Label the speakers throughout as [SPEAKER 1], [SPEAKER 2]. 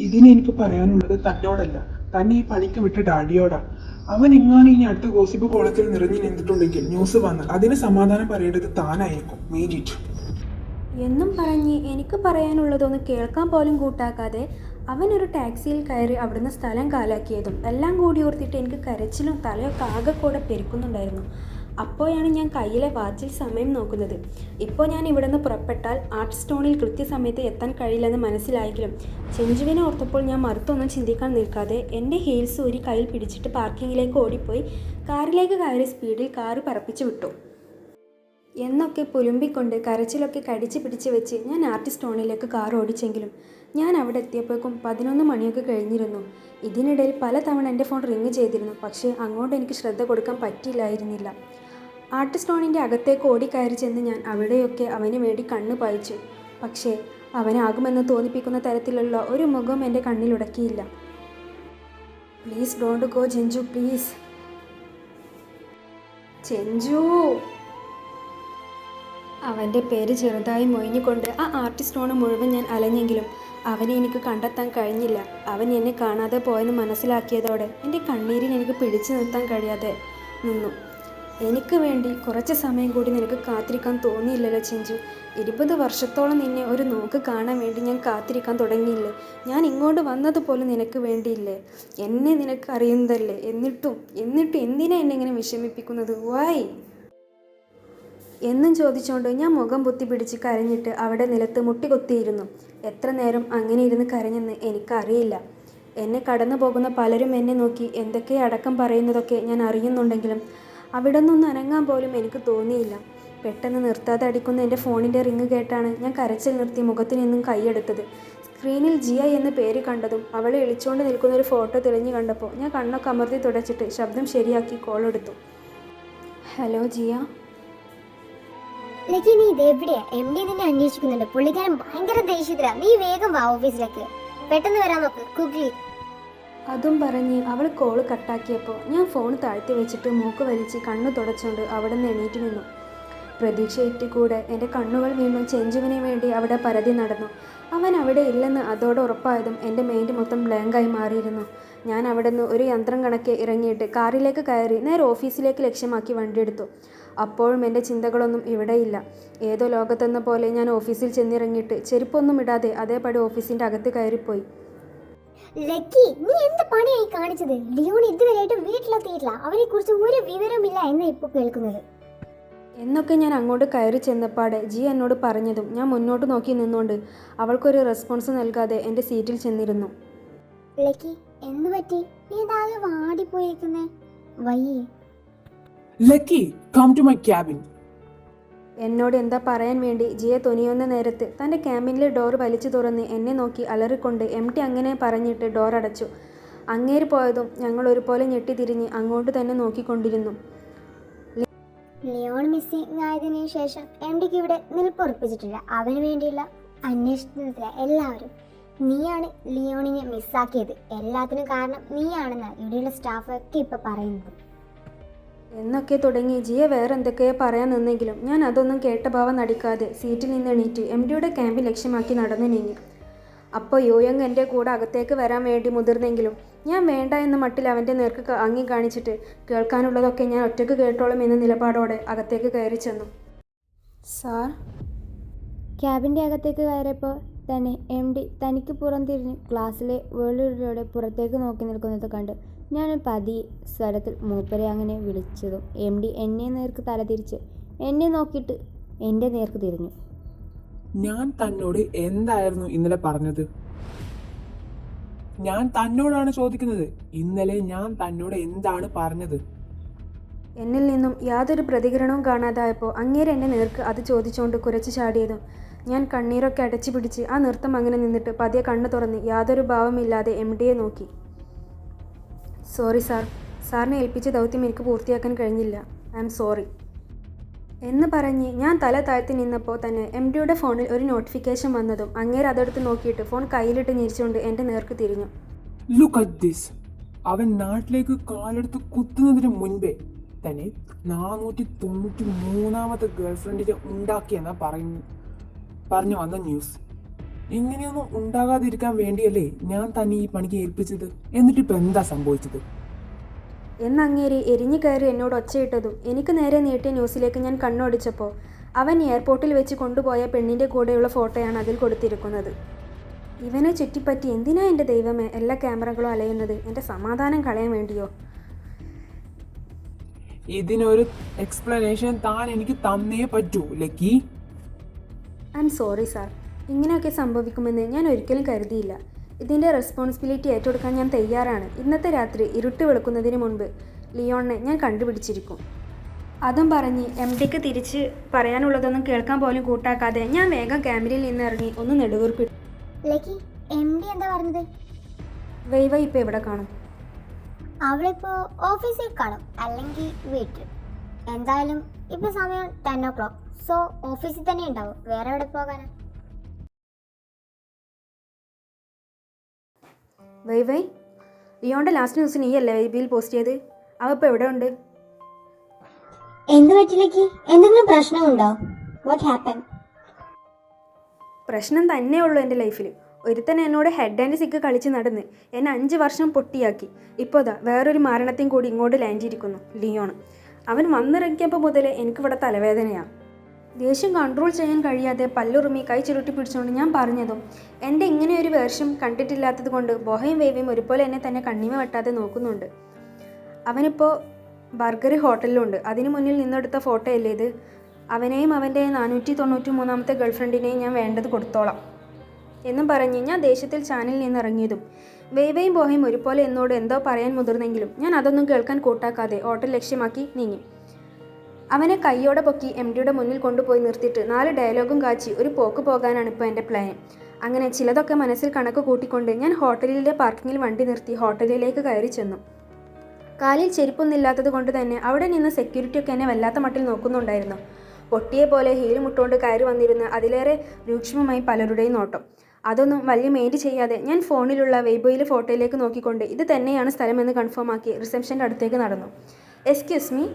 [SPEAKER 1] ഇതിന് എനിക്ക് പറയാനുള്ളത് തന്നോടല്ല, തന്നെ ഈ പണിക്ക് വിട്ട ഡാഡിയോടാ. അവൻ എങ്ങാനും ഇനി അടുത്ത ഗോസിപ്പ് കോളത്തിൽ നിറഞ്ഞു നിന്നിട്ടുണ്ടെങ്കിൽ ന്യൂസ് വന്നാൽ അതിന് സമാധാനം പറയേണ്ടത് താനായിരിക്കും. Mean it.
[SPEAKER 2] എന്നും പറഞ്ഞ് എനിക്ക് പറയാനുള്ളതൊന്ന് കേൾക്കാൻ പോലും കൂട്ടാക്കാതെ അവനൊരു ടാക്സിയിൽ കയറി അവിടുന്ന് സ്ഥലം കാലാക്കിയതും എല്ലാം കൂടി ഓർത്തിട്ട് എനിക്ക് കരച്ചിലും തലയൊക്കെ ആകെ കൂടെ പെരുക്കുന്നുണ്ടായിരുന്നു. അപ്പോഴാണ് ഞാൻ കയ്യിലെ വാച്ചിൽ സമയം നോക്കുന്നത്. ഇപ്പോൾ ഞാൻ ഇവിടുന്ന് പുറപ്പെട്ടാൽ ആർട്ട് സ്റ്റോണിൽ കൃത്യസമയത്ത് എത്താൻ കഴിയില്ലെന്ന് മനസ്സിലായെങ്കിലും ചെഞ്ചുവിനെ ഓർത്തപ്പോൾ ഞാൻ മറുത്തൊന്നും ചിന്തിക്കാൻ നിൽക്കാതെ എൻ്റെ ഹീൽസ് ഊരി കയ്യിൽ പിടിച്ചിട്ട് പാർക്കിങ്ങിലേക്ക് ഓടിപ്പോയി കാറിലേക്ക് കയറി സ്പീഡിൽ കാറ് പറപ്പിച്ചു വിട്ടു. എന്നൊക്കെ പുലുമ്പിക്കൊണ്ട് കരച്ചിലൊക്കെ കടിച്ചു പിടിച്ച് വെച്ച് ഞാൻ ആർട്ട് സ്റ്റോണിലേക്ക് കാർ ഓടിച്ചെങ്കിലും ഞാൻ അവിടെ എത്തിയപ്പോഴേക്കും 11 മണിയൊക്കെ കഴിഞ്ഞിരുന്നു. ഇതിനിടയിൽ പലതവണ എൻ്റെ ഫോൺ റിങ് ചെയ്തിരുന്നു, പക്ഷേ അങ്ങോട്ട് എനിക്ക് ശ്രദ്ധ കൊടുക്കാൻ പറ്റിയില്ലായിരുന്നില്ല. ആർട്ട് സ്റ്റോണിൻ്റെ അകത്തേക്ക് ഓടിക്കയറി ചെന്ന് ഞാൻ അവിടെയൊക്കെ അവന് വേണ്ടി കണ്ണ് പായിച്ചു. പക്ഷേ അവനാകുമെന്ന് തോന്നിപ്പിക്കുന്ന തരത്തിലുള്ള ഒരു മുഖം എൻ്റെ കണ്ണിലുടക്കിയില്ല. Please don't go Chenchu, please. Chenchu. അവൻ്റെ പേര് ചെറുതായി മൊയിഞ്ഞുകൊണ്ട് ആ ആർട്ട് സ്റ്റോണ് മുഴുവൻ ഞാൻ അലഞ്ഞെങ്കിലും അവനെ എനിക്ക് കണ്ടെത്താൻ കഴിഞ്ഞില്ല. അവൻ എന്നെ കാണാതെ പോയെന്ന് മനസ്സിലാക്കിയതോടെ എൻ്റെ കണ്ണീരിൽ എനിക്ക് പിടിച്ചു നിർത്താൻ കഴിയാതെ നിന്നു. എനിക്ക് വേണ്ടി കുറച്ച് സമയം കൂടി നിനക്ക് കാത്തിരിക്കാൻ തോന്നിയില്ലല്ലോ ചെഞ്ചു. 20 വർഷത്തോളം നിന്നെ ഒരു നോക്ക് കാണാൻ വേണ്ടി ഞാൻ കാത്തിരിക്കാൻ തുടങ്ങിയില്ലേ? ഞാൻ ഇങ്ങോട്ട് വന്നതുപോലും നിനക്ക് വേണ്ടിയില്ലേ? എന്നെ നിനക്ക് അറിയുന്നതല്ലേ? എന്നിട്ടും എന്തിനാ എന്നെ ഇങ്ങനെ വിഷമിപ്പിക്കുന്നത്? വൈ എന്നും ചോദിച്ചുകൊണ്ട് ഞാൻ മുഖം പൊത്തി പിടിച്ച് കരഞ്ഞിട്ട് അവിടെ നിലത്ത് മുട്ടികൊത്തിയിരുന്നു. എത്ര നേരം അങ്ങനെ ഇരുന്ന് കരഞ്ഞെന്ന് എനിക്കറിയില്ല. എന്നെ കടന്നു പോകുന്ന പലരും എന്നെ നോക്കി എന്തൊക്കെ അടക്കം പറയുന്നതൊക്കെ ഞാൻ അറിയുന്നുണ്ടെങ്കിലും അവിടെ നിന്നൊന്നും അനങ്ങാൻ പോലും എനിക്ക് തോന്നിയില്ല. പെട്ടെന്ന് നിർത്താതെ അടിക്കുന്ന എൻ്റെ ഫോണിൻ്റെ റിങ് കേട്ടാണ് ഞാൻ കരച്ചിൽ നിർത്തി മുഖത്തു നിന്നും കൈയെടുത്തത്. സ്ക്രീനിൽ ജിയ എന്ന പേര് കണ്ടതും അവളെ എളിച്ചുകൊണ്ട് നിൽക്കുന്ന ഒരു ഫോട്ടോ തെളിഞ്ഞു കണ്ടപ്പോൾ ഞാൻ കണ്ണൊക്കെ അമർത്തി തുടച്ചിട്ട് ശബ്ദം ശരിയാക്കി കോൾ എടുത്തു. ഹലോ ജിയ.
[SPEAKER 3] ലക്കി, നീ ഇതെവിടെയാ? എം ഡി നിന്നെ അന്വേഷിക്കുന്നുണ്ട്. പുള്ളിക്കാരൻ ഭയങ്കര ദേഷ്യത്തിലാ. നീ വേഗം വാ ഓഫീസിലേക്ക്. പെട്ടെന്ന് വരാൻ നോക്ക്, കുഗ്ലി.
[SPEAKER 2] അതും പറഞ്ഞ് അവൾ കോള് കട്ടാക്കിയപ്പോൾ ഞാൻ ഫോൺ താഴ്ത്തി വെച്ചിട്ട് മൂക്ക് വലിച്ച് കണ്ണു തുടച്ചുകൊണ്ട് അവിടെ നിന്ന് എണീറ്റ് നിന്നു. പ്രതീക്ഷയിട്ട് കൂടെ എൻ്റെ കണ്ണുകൾ വീണ്ടും ചെഞ്ചുവിന് വേണ്ടി അവിടെ പരതി നടന്നു. അവൻ അവിടെ ഇല്ലെന്ന് അതോടെ ഉറപ്പായതും എൻ്റെ മൈൻഡ് മൊത്തം ബ്ലാങ്കായി മാറിയിരുന്നു. ഞാൻ അവിടെ നിന്ന് ഒരു യന്ത്രം കണക്കെ ഇറങ്ങിയിട്ട് കാറിലേക്ക് കയറി നേരെ ഓഫീസിലേക്ക് ലക്ഷ്യമാക്കി വണ്ടിയെടുത്തു. അപ്പോഴും എൻ്റെ ചിന്തകളൊന്നും ഇവിടെയില്ല. ഏതോ ലോകത്തെന്ന പോലെ ഞാൻ ഓഫീസിൽ ചെന്നിറങ്ങിയിട്ട് ചെരുപ്പൊന്നും ഇടാതെ അതേപടി ഓഫീസിൻ്റെ അകത്ത് കയറിപ്പോയി.
[SPEAKER 3] ലക്കി, നീ എന്ത് പണിയായി കാണിച്ചത്? ലിയോൺ ഇതുവരെയായിട്ടും വീട്ടിലെത്തിയിട്ടില്ല. അവനെ കുറിച്ച് ഒരു വിവരമില്ല എന്ന് ഇപ്പോൾ കേൾക്കുന്നത്
[SPEAKER 2] എന്നൊക്കെ ഞാൻ അങ്ങോട്ട് കയറി ചെന്നപ്പാടെ ജി എന്നോട് പറഞ്ഞതും ഞാൻ മുന്നോട്ട് നോക്കി നിന്നുകൊണ്ട് അവൾക്കൊരു റെസ്പോൺസ് നൽകാതെ എൻ്റെ സീറ്റിൽ ചെന്നിരുന്നു.
[SPEAKER 3] ലക്കി, എന്ത് പറ്റി? നീ എന്താകെ വാടിപ്പോയിരിക്കുന്നേ? വയ്യേ?
[SPEAKER 1] Lucky, come to my cabin.
[SPEAKER 2] എന്നോട് എന്താ പറയാൻ വേണ്ടി ജിയെ തുനിയുന്ന നേരത്ത് തൻ്റെ ക്യാബിനിലെ ഡോർ വലിച്ചു തുറന്ന് എന്നെ നോക്കി അലറിക്കൊണ്ട് MT അങ്ങനെ പറഞ്ഞിട്ട് ഡോർ അടച്ചു. അങ്ങേര് പോയതും ഞങ്ങൾ ഒരുപോലെ ഞെട്ടിത്തിരിഞ്ഞ് അങ്ങോട്ട് തന്നെ നോക്കിക്കൊണ്ടിരുന്നു.
[SPEAKER 3] ലിയോൺ മിസ്സിംഗ് ആയതിനു ശേഷം എം ഡിക്ക് ഇവിടെ നിൽപ്പുറപ്പിച്ചിട്ടില്ല. അവന് വേണ്ടിയുള്ള അന്വേഷണത്തിലെ എല്ലാവരും. നീയാണ് ലിയോണിനെ മിസ്സാക്കിയത്. എല്ലാത്തിനും കാരണം നീയാണെന്നാണ് ഇവിടെയുള്ള സ്റ്റാഫൊക്കെ ഇപ്പൊ പറയുന്നത്
[SPEAKER 2] എന്നൊക്കെ തുടങ്ങി ജിയെ വേറെ എന്തൊക്കെയോ പറയാൻ നിന്നെങ്കിലും ഞാൻ അതൊന്നും കേട്ട ഭാവം നടിക്കാതെ സീറ്റിൽ നിന്ന് എണീറ്റ് MDയുടെ ക്യാമ്പിൽ ലക്ഷ്യമാക്കി നടന്നു നീങ്ങി. അപ്പോൾ യോയങ് എൻ്റെ കൂടെ അകത്തേക്ക് വരാൻ വേണ്ടി മുതിർന്നെങ്കിലും ഞാൻ വേണ്ട എന്ന മട്ടിൽ അവൻ്റെ നേർക്ക് അങ്ങി കാണിച്ചിട്ട് കേൾക്കാനുള്ളതൊക്കെ ഞാൻ ഒറ്റയ്ക്ക് കേട്ടോളും എന്ന നിലപാടോടെ അകത്തേക്ക് കയറി ചെന്നു. സാർ. ക്യാബിൻ്റെ അകത്തേക്ക് കയറിയപ്പോൾ തന്നെ MD തനിക്ക് പുറംതിരിഞ്ഞ് ക്ലാസ്സിലെ വേൾഡിലൂടെ പുറത്തേക്ക് നോക്കി നിൽക്കുന്നത് കണ്ട് ഞാൻ പതിയെ സ്വരത്തിൽ മൂപ്പരെ അങ്ങനെ വിളിച്ചതും MD എന്നെ നേർക്ക് തലതിരിച്ച് എന്നെ നോക്കിയിട്ട് എൻ്റെ നേർക്ക് തിരിഞ്ഞു.
[SPEAKER 1] ഞാൻ തന്നോട് എന്തായിരുന്നു ഇന്നലെ പറഞ്ഞത്? ഞാൻ തന്നോടാണ് ചോദിക്കുന്നത്. ഇന്നലെ ഞാൻ തന്നോട് എന്താണ് പറഞ്ഞത്?
[SPEAKER 2] എന്നിൽ നിന്നും യാതൊരു പ്രതികരണവും കാണാതായപ്പോൾ അങ്ങേര് എൻ്റെ നേർക്ക് അത് ചോദിച്ചുകൊണ്ട് കുരച്ചു ചാടിയതും ഞാൻ കണ്ണീരൊക്കെ അടച്ചു പിടിച്ച് ആ നൃത്തം അങ്ങനെ നിന്നിട്ട് പതിയെ കണ്ണു തുറന്ന് യാതൊരു ഭാവമില്ലാതെ MDയെ നോക്കി. സോറി സാർ, സാറിനെ ഏൽപ്പിച്ച ദൗത്യം എനിക്ക് പൂർത്തിയാക്കാൻ കഴിഞ്ഞില്ല. ഐ ആം സോറി എന്ന് പറഞ്ഞ് ഞാൻ തല താഴ്ത്തി നിന്നപ്പോൾ തന്നെ MDയുടെ ഫോണിൽ ഒരു നോട്ടിഫിക്കേഷൻ വന്നതും അങ്ങേര് അതെടുത്ത് നോക്കിയിട്ട് ഫോൺ കയ്യിലിട്ട് ഞെരിച്ചുകൊണ്ട് എൻ്റെ നേർക്ക് തിരിഞ്ഞു.
[SPEAKER 1] Look at this. അവൻ നാട്ടിലേക്ക് കാലെടുത്ത് കുത്തുന്നതിന് മുൻപേ തന്നെ 493ാമത്തെ ഗേൾഫ്രണ്ടിനെ ഉണ്ടാക്കിയെന്നാ പറഞ്ഞു വന്ന ന്യൂസ്. ഇങ്ങനെയൊന്നും ഉണ്ടാകാതിരിക്കാൻ വേണ്ടിയല്ലേ ഞാൻ തന്നെ ഈ പണിക്ക് ഏൽപ്പിച്ചത്. എന്നിട്ടിപ്പോൾ എന്താ സംഭവിച്ചത്?
[SPEAKER 2] എന്നങ്ങേര് എരിഞ്ഞു കയറി എന്നോട് ഒച്ചയിട്ടതും എനിക്ക് നേരെ നീട്ടിയ ന്യൂസിലേക്ക് ഞാൻ കണ്ണോടിച്ചപ്പോൾ അവൻ എയർപോർട്ടിൽ വെച്ച് കൊണ്ടുപോയ പെണ്ണിൻ്റെ കൂടെയുള്ള ഫോട്ടോയാണ് അതിൽ കൊടുത്തിരിക്കുന്നത്. ഇവനെ ചുറ്റിപ്പറ്റി എന്തിനാ എൻ്റെ ദൈവമേ എല്ലാ ക്യാമറകളും അലയുന്നത്? എൻ്റെ സമാധാനം കളയാൻ വേണ്ടിയോ?
[SPEAKER 1] ഇതിനൊരു എക്സ്പ്ലനേഷൻ താൻ എനിക്ക് തന്നേ പറ്റൂ lucky.
[SPEAKER 2] I am sorry sir. ഇങ്ങനെയൊക്കെ സംഭവിക്കുമെന്ന് ഞാൻ ഒരിക്കലും കരുതിയില്ല. ഇതിൻ്റെ റെസ്പോൺസിബിലിറ്റി ഏറ്റെടുക്കാൻ ഞാൻ തയ്യാറാണ്. ഇന്നത്തെ രാത്രി ഇരുട്ട് വെളുക്കുന്നതിന് മുൻപ് ലിയോണിനെ ഞാൻ കണ്ടുപിടിച്ചിരിക്കും. അതും പറഞ്ഞ് MDക്ക് തിരിച്ച് പറയാനുള്ളതൊന്നും കേൾക്കാൻ പോലും കൂട്ടാക്കാതെ ഞാൻ വേഗം ക്യാമറയിൽ നിന്ന് ഇറങ്ങി ഒന്ന് നെടുവീർപ്പിട്ടു.
[SPEAKER 3] ലക്കി, MD എന്താ പറഞ്ഞത്?
[SPEAKER 2] വൈവ ഇപ്പോൾ എവിടെ കാണും?
[SPEAKER 3] അവളിപ്പോ ഓഫീസിൽ കാണും, അല്ലെങ്കിൽ വീട്ടിൽ. എന്തായാലും ഇപ്പൊ സമയം 10 o'clock. സോ ഓഫീസിൽ തന്നെ ഉണ്ടാവും. വേറെ എവിടെ പോകാനാ?
[SPEAKER 2] വൈ ലിയോണിൻ്റെ ലാസ്റ്റ് ന്യൂസ് നീയല്ലേ വൈബിയിൽ പോസ്റ്റ് ചെയ്ത്? അവ ഇപ്പോൾ എവിടെ ഉണ്ട്?
[SPEAKER 3] എന്ത് പറ്റിലേക്ക്? എന്തെങ്കിലും പ്രശ്നമുണ്ടോ? What happen?
[SPEAKER 2] പ്രശ്നം തന്നെയുള്ളൂ എൻ്റെ ലൈഫിൽ. ഒരുത്തൻ എന്നോട് ഹെഡ് ആൻഡ് സിക്ക് കളിച്ച് നടന്ന് എന്നെ 5 വർഷം പൊട്ടിയാക്കി. ഇപ്പോൾ ദാ വേറൊരു മാരണത്തെയും കൂടി ഇങ്ങോട്ട് ലാൻഡിയിരിക്കുന്നു, ലിയോൺ. അവൻ വന്നിറങ്ങിയപ്പോൾ മുതൽ എനിക്കിവിടെ തലവേദനയാണ്. ദേഷ്യം കൺട്രോൾ ചെയ്യാൻ കഴിയാതെ പല്ലുറുമി കൈ ചുരുട്ടി പിടിച്ചുകൊണ്ട് ഞാൻ പറഞ്ഞതും എൻ്റെ ഇങ്ങനെയൊരു വേർഷം കണ്ടിട്ടില്ലാത്തത് കൊണ്ട് ബൊഹയും വേവയും ഒരുപോലെ എന്നെ തന്നെ കണ്ണിമ വെട്ടാതെ നോക്കുന്നുണ്ട്. അവനിപ്പോൾ ബർഗറി ഹോട്ടലിലുണ്ട്. അതിന് മുന്നിൽ നിന്നെടുത്ത ഫോട്ടോ അല്ലേ ഇത്? അവനെയും അവൻ്റെ 493ാമത്തെ ഗേൾഫ്രണ്ടിനെയും ഞാൻ വേണ്ടത് കൊടുത്തോളാം എന്നും പറഞ്ഞ് ഞാൻ ദേഷ്യത്തിൽ ചാനലിൽ നിന്ന് ഇറങ്ങിയതും വേവയും ബോഹയും ഒരുപോലെ എന്നോട് എന്തോ പറയാൻ മുതിർന്നെങ്കിലും ഞാൻ അതൊന്നും കേൾക്കാൻ കൂട്ടാക്കാതെ ഹോട്ടൽ ലക്ഷ്യമാക്കി നീങ്ങി. അവനെ കൈയോടെ പൊക്കി MDയുടെ മുന്നിൽ കൊണ്ടുപോയി നിർത്തിയിട്ട് 4 ഡയലോഗും കാച്ചി ഒരു പോക്ക് പോകാനാണ് ഇപ്പോൾ എൻ്റെ പ്ലാൻ. അങ്ങനെ ചിലതൊക്കെ മനസ്സിൽ കണക്ക് കൂട്ടിക്കൊണ്ട് ഞാൻ ഹോട്ടലിലെ പാർക്കിങ്ങിൽ വണ്ടി നിർത്തി ഹോട്ടലിലേക്ക് കയറി ചെന്നു. കാലിൽ ചെരുപ്പൊന്നുമില്ലാത്തത് കൊണ്ട് തന്നെ അവിടെ നിന്ന് സെക്യൂരിറ്റിയൊക്കെ എന്നെ വല്ലാത്ത മട്ടിൽ നോക്കുന്നുണ്ടായിരുന്നു. പൊട്ടിയെ പോലെ ഹീല് മുട്ടുകൊണ്ട് കയറി വന്നിരുന്ന അതിലേറെ രൂക്ഷമമായി പലരുടെയും നോട്ടം. അതൊന്നും വലിയ മെയിൻറ്റ് ചെയ്യാതെ ഞാൻ ഫോണിലുള്ള വെയ്ബോയിലെ ഫോട്ടോയിലേക്ക് നോക്കിക്കൊണ്ട് ഇത് തന്നെയാണ് സ്ഥലമെന്ന് കൺഫേം ആക്കി റിസപ്ഷൻ്റെ അടുത്തേക്ക് നടന്നു. എക്സ്ക്യൂസ് മീ,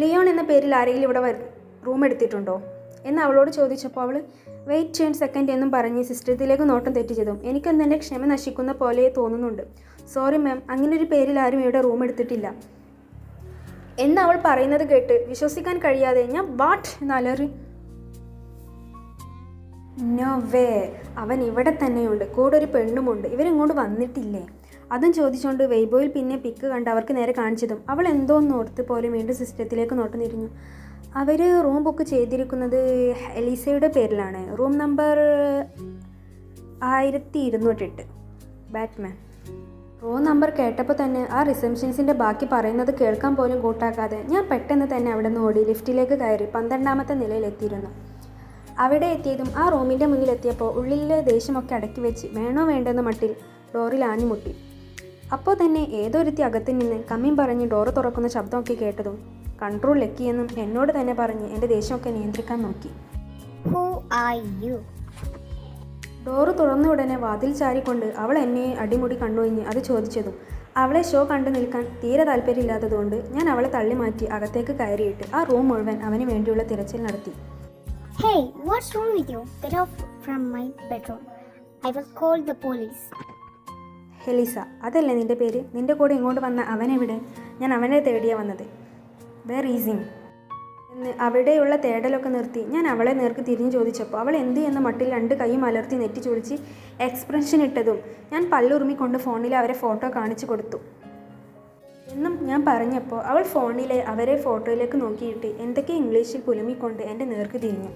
[SPEAKER 2] ലിയോൺ എന്ന പേരിൽ ആരെങ്കിലും ഇവിടെ റൂം എടുത്തിട്ടുണ്ടോ എന്ന് അവളോട് ചോദിച്ചപ്പോൾ അവൾ വെയിറ്റ് 10 സെക്കൻഡ് എന്നും പറഞ്ഞ് സിസ്റ്റത്തിലേക്ക് നോട്ടം തെറ്റിച്ചതും എനിക്കെന്നെ ക്ഷമ നശിക്കുന്ന പോലെ തോന്നുന്നുണ്ട്. സോറി മാം, അങ്ങനൊരു പേരിൽ ആരും ഇവിടെ റൂം എടുത്തിട്ടില്ല എന്ന് അവൾ പറയുന്നത് കേട്ട് വിശ്വസിക്കാൻ കഴിയാതെ ഞാൻ വാട്ട് എന്നലറി. നോ വേ, അവൻ ഇവിടെ തന്നെയുണ്ട്, കൂടെ ഒരു പെണ്ണുമുണ്ട്, ഇവരിങ്ങോട്ട് വന്നിട്ടില്ലേ? അതും ചോദിച്ചുകൊണ്ട് വെയ്ബോയിൽ പിന്നെ പിക്ക് കണ്ട് അവർക്ക് നേരെ കാണിച്ചതും അവൾ എന്തോന്ന് ഓർത്ത് പോലെ വീണ്ടും സിസ്റ്റത്തിലേക്ക് നോട്ടം തിരിഞ്ഞു. അവർ റൂം ബുക്ക് ചെയ്തിരിക്കുന്നത് എലീസയുടെ പേരിലാണ്. Room number 1208 Batman. Room number കേട്ടപ്പോൾ തന്നെ ആ റിസപ്ഷൻസിൻ്റെ ബാക്കി പറയുന്നത് കേൾക്കാൻ പോലും കൂട്ടാക്കാതെ ഞാൻ പെട്ടെന്ന് തന്നെ അവിടെ നിന്ന് ഓടി ലിഫ്റ്റിലേക്ക് കയറി 12ാമത്തെ നിലയിലെത്തിയിരുന്നു. അവിടെ എത്തിയതും ആ റൂമിൻ്റെ മുന്നിലെത്തിയപ്പോൾ ഉള്ളിലെ ദേഷ്യമൊക്കെ അടക്കി വെച്ച് വേണോ വേണ്ടെന്ന മട്ടിൽ ഡോറിൽ ആഞ്ഞുമുട്ടി. അപ്പോൾ തന്നെ ഏതൊരുത്തി അകത്തു നിന്ന് കമ്മിയും പറഞ്ഞ് ഡോറ് തുറക്കുന്ന ശബ്ദമൊക്കെ കേട്ടതും കൺട്രോൾ ലക്കിയെന്നും എന്നോട് തന്നെ പറഞ്ഞ് എൻ്റെ ദേഷ്യമൊക്കെ നിയന്ത്രിക്കാൻ നോക്കി.
[SPEAKER 3] Who are you?
[SPEAKER 2] ഡോറ് തുറന്ന ഉടനെ വാതിൽ ചാരിക്കൊണ്ട് അവൾ എന്നെ അടിമുടി കണ്ണൊഴിഞ്ഞ് അത് ചോദിച്ചതും അവളെ ഷോ കണ്ടു നിൽക്കാൻ തീരെ താല്പര്യമില്ലാത്തതുകൊണ്ട് ഞാൻ അവളെ തള്ളി മാറ്റി അകത്തേക്ക് കയറിയിട്ട് ആ റൂം മുഴുവൻ അവന് വേണ്ടിയുള്ള തിരച്ചിൽ നടത്തി.
[SPEAKER 3] Hey, what's wrong with you? Get off from my bedroom. I will call the police.
[SPEAKER 2] ഹെലിസ, അതല്ലേ നിൻ്റെ പേര്? നിൻ്റെ കൂടെ ഇങ്ങോട്ട് വന്ന അവനെവിടെ? ഞാൻ അവനെ തേടിയാ വന്നത്. വേർ ഈസ് ഹിം എന്ന് അവിടെയുള്ള തേടലൊക്കെ നിർത്തി ഞാൻ അവളെ നേർക്ക് തിരിഞ്ഞു ചോദിച്ചപ്പോൾ അവൾ എന്ത് എന്ന മട്ടിൽ 2 കൈയും അലർത്തി നെറ്റി ചൊളിച്ച് എക്സ്പ്രഷൻ ഇട്ടതും ഞാൻ പല്ലുറുമിക്കൊണ്ട് ഫോണിൽ അവരെ ഫോട്ടോ കാണിച്ചു കൊടുത്തു എന്നും ഞാൻ പറഞ്ഞപ്പോൾ അവൾ ഫോണിലെ അവരെ ഫോട്ടോയിലേക്ക് നോക്കിയിട്ട് എന്തൊക്കെ ഇംഗ്ലീഷിൽ പുലുമിക്കൊണ്ട് എൻ്റെ നേർക്ക് തിരിഞ്ഞു.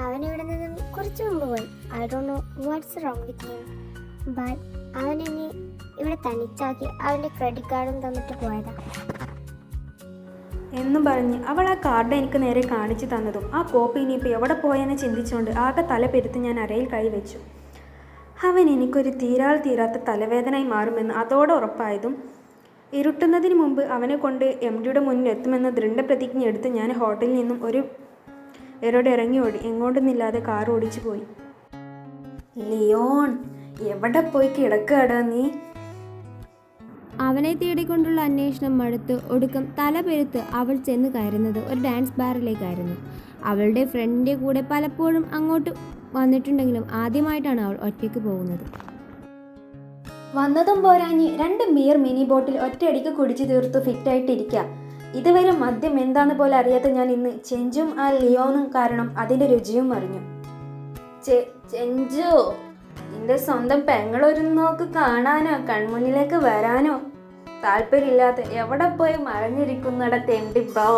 [SPEAKER 3] അവൻ ഇവിടെ നിന്നും കുറച്ച് മുമ്പ് പോയി. I don't know what's wrong with him, but അവൻ എന്നെ ഇവിടെ തനിച്ചാക്കി അവൻ്റെ ക്രെഡിറ്റ് കാർഡും തന്നിട്ട് പോയതാ
[SPEAKER 2] എന്നും പറഞ്ഞ് അവൾ ആ കാർഡ് എനിക്ക് നേരെ കാണിച്ചു തന്നതും ആ കോപ്പി ഇനിയിപ്പോൾ എവിടെ പോയെന്ന് ചിന്തിച്ചുകൊണ്ട് ആകെ തല പെരുത്ത് ഞാൻ അരയിൽ കൈവച്ചു. അവൻ എനിക്കൊരു തീരാത്ത തലവേദനയായി മാറുമെന്ന് അതോടെ ഉറപ്പായതും ഇരുട്ടുന്നതിന് മുമ്പ് അവനെ കൊണ്ട് MDയുടെ മുന്നിൽ എത്തുമെന്ന ദൃഢപ്രതിജ്ഞ എടുത്ത് ഞാൻ ഹോട്ടലിൽ നിന്നും എരോടെ ഇറങ്ങി ഓടി എങ്ങോട്ടൊന്നില്ലാതെ കാർ ഓടിച്ചു പോയി. ലിയോൺ, എവിടെ പോയി കിടക്കാടാ നീ?
[SPEAKER 4] അവനെ തേടിക്കൊണ്ടുള്ള അന്വേഷണം മടുത്ത് ഒടുക്കം തല പെരുത്ത് അവൾ ചെന്ന് കയറുന്നത് ഒരു ഡാൻസ് ബാറിലേക്കായിരുന്നു. അവളുടെ ഫ്രണ്ടിൻ്റെ കൂടെ പലപ്പോഴും അങ്ങോട്ട് വന്നിട്ടുണ്ടെങ്കിലും ആദ്യമായിട്ടാണ് അവൾ ഒറ്റയ്ക്ക് പോകുന്നത്.
[SPEAKER 2] വന്നതും പോരാഞ്ഞ് 2 ബിയർ മിനി ബോട്ടിൽ ഒറ്റയടിക്ക് കുടിച്ചു തീർത്തു ഫിറ്റായിട്ടിരിക്കുക. ഇതുവരെ മദ്യം എന്താന്ന് പോലെ അറിയാത്ത ഞാൻ ഇന്ന് ചെഞ്ചും ആ ലിയോണും കാരണം അതിൻ്റെ രുചിയും അറിഞ്ഞു. ചെഞ്ചു, നിന്റെ സ്വന്തം പെങ്ങളൊരു നോക്ക് കാണാനോ കൺമുന്നിലേക്ക് വരാനോ താല്പര്യമില്ലാതെ എവിടെ പോയി മറഞ്ഞിരിക്കുന്നിട തെണ്ടി ബ്രോ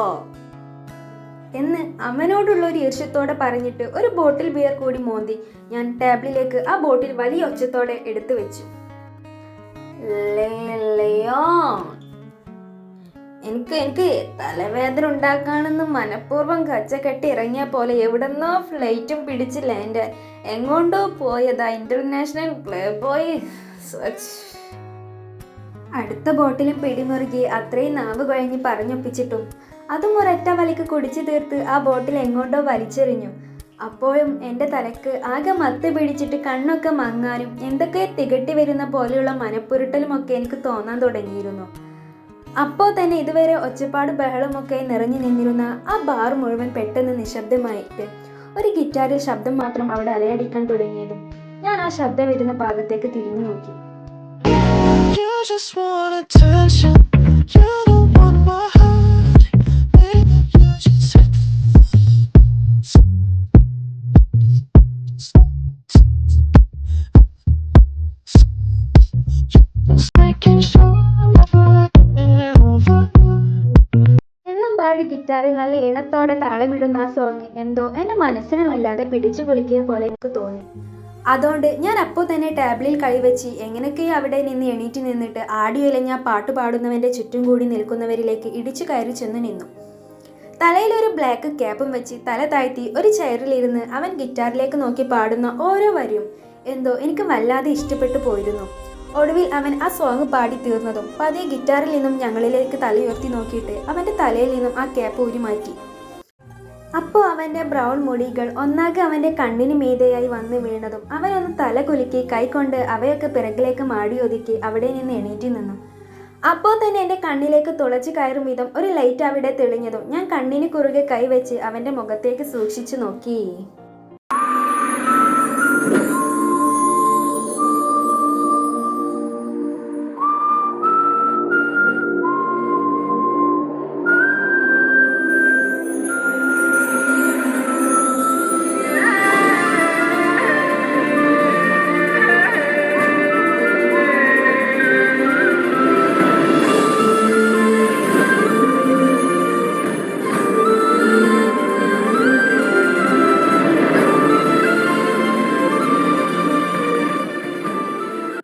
[SPEAKER 2] എന്ന് അവനോടുള്ള ഒരു ഈർഷ്യത്തോടെ പറഞ്ഞിട്ട് ഒരു ബോട്ടിൽ ബിയർ കൂടി മോന്തി ഞാൻ ടേബിളിലേക്ക് ആ ബോട്ടിൽ വലിയ ഒച്ചത്തോടെ എടുത്തു വെച്ചു. എനിക്ക് തലവേദന ഉണ്ടാക്കാണെന്ന് മനഃപൂർവ്വം കച്ച കെട്ടി ഇറങ്ങിയ പോലെ എവിടെന്നോ ഫ്ലൈറ്റും പിടിച്ച് ലാൻഡ് എങ്ങോട്ടോ പോയതാ ഇന്റർനാഷണൽ പ്ലേ ബോയ്. അടുത്ത ബോട്ടിലും പിടിമുറുകി അത്രയും നാവ് കുഴഞ്ഞ് പറഞ്ഞൊപ്പിച്ചിട്ടും അതും ഒരൊറ്റ വലിക്ക് കുടിച്ചു തീർത്ത് ആ ബോട്ടിൽ എങ്ങോട്ടോ വലിച്ചെറിഞ്ഞു. അപ്പോഴും എൻ്റെ തലക്ക് ആകെ മത്ത് പിടിച്ചിട്ട് കണ്ണൊക്കെ മങ്ങാനും എന്തൊക്കെ തികട്ടി വരുന്ന പോലെയുള്ള മനപ്പുരുട്ടലുമൊക്കെ എനിക്ക് തോന്നാൻ തുടങ്ങിയിരുന്നു. അപ്പോൾ തന്നെ ഇതുവരെ ഒച്ചപ്പാട് ബഹളമൊക്കെ നിറഞ്ഞു നിന്നിരുന്ന ആ ബാർ മുഴുവൻ പെട്ടെന്ന് നിശബ്ദമായിട്ട് ഒരു ഗിറ്റാറിൽ ശബ്ദം മാത്രം അവിടെ അലയടിക്കാൻ തുടങ്ങിയതും ഞാൻ ആ ശബ്ദം വരുന്ന ഭാഗത്തേക്ക് തിരിഞ്ഞു നോക്കി.
[SPEAKER 5] You just want attention. You don't want my heart. Maybe you just making sure I'm never getting over you.
[SPEAKER 2] എന്നും പാടി ഗിറ്റാറിൽ നല്ല ഈണത്തോടെ താളമിടുന്ന ആ സോങ് എന്തോ എൻ്റെ മനസ്സിന് വല്ലാതെ പിടിച്ചു കുളിക്കിയ പോലെ എനിക്ക് തോന്നി. അതുകൊണ്ട് ഞാൻ അപ്പോൾ തന്നെ ടേബിളിൽ കൈവച്ച് എങ്ങനെയൊക്കെയോ അവിടെ നിന്ന് എണീറ്റ് നിന്നിട്ട് ആടിയുലഞ്ഞ പാട്ട് പാടുന്നവൻ്റെ ചുറ്റും കൂടി നിൽക്കുന്നവരിലേക്ക് ഇടിച്ചു കയറി ചെന്ന് നിന്നു. തലയിലൊരു ബ്ലാക്ക് ക്യാപ്പും വെച്ച് തല താഴ്ത്തി ഒരു ചെയറിലിരുന്ന് അവൻ ഗിറ്റാറിലേക്ക് നോക്കി പാടുന്ന ഓരോ വരിയും എന്തോ എനിക്ക് വല്ലാതെ ഇഷ്ടപ്പെട്ടു പോയിരുന്നു. ഒടുവിൽ അവൻ ആ സോങ് പാടി തീർന്നതും പതിയെ ഗിറ്റാറിൽ നിന്നും ഞങ്ങളിലേക്ക് തലയുയർത്തി നോക്കിയിട്ട് അവൻ്റെ തലയിൽ നിന്നും ആ ക്യാപ്പ് ഊരി മാറ്റി. അപ്പോൾ അവൻ്റെ ബ്രൗൺ മുടികൾ ഒന്നാകെ അവൻ്റെ കണ്ണിന് മീതെയായി വന്ന് വീണതും അവനൊന്ന് തല കുലുക്കി കൈകൊണ്ട് അവയൊക്കെ പിറകിലേക്ക് മാടി ഒതുക്കി അവിടെ നിന്ന് എണീറ്റ് നിന്നു. അപ്പോൾ തന്നെ എൻ്റെ കണ്ണിലേക്ക് തുളച്ച് കയറും വിധം ഒരു ലൈറ്റ് അവിടെ തെളിഞ്ഞതും ഞാൻ കണ്ണിന് കുറുകെ കൈവച്ച് അവൻ്റെ മുഖത്തേക്ക് സൂക്ഷിച്ചു നോക്കി.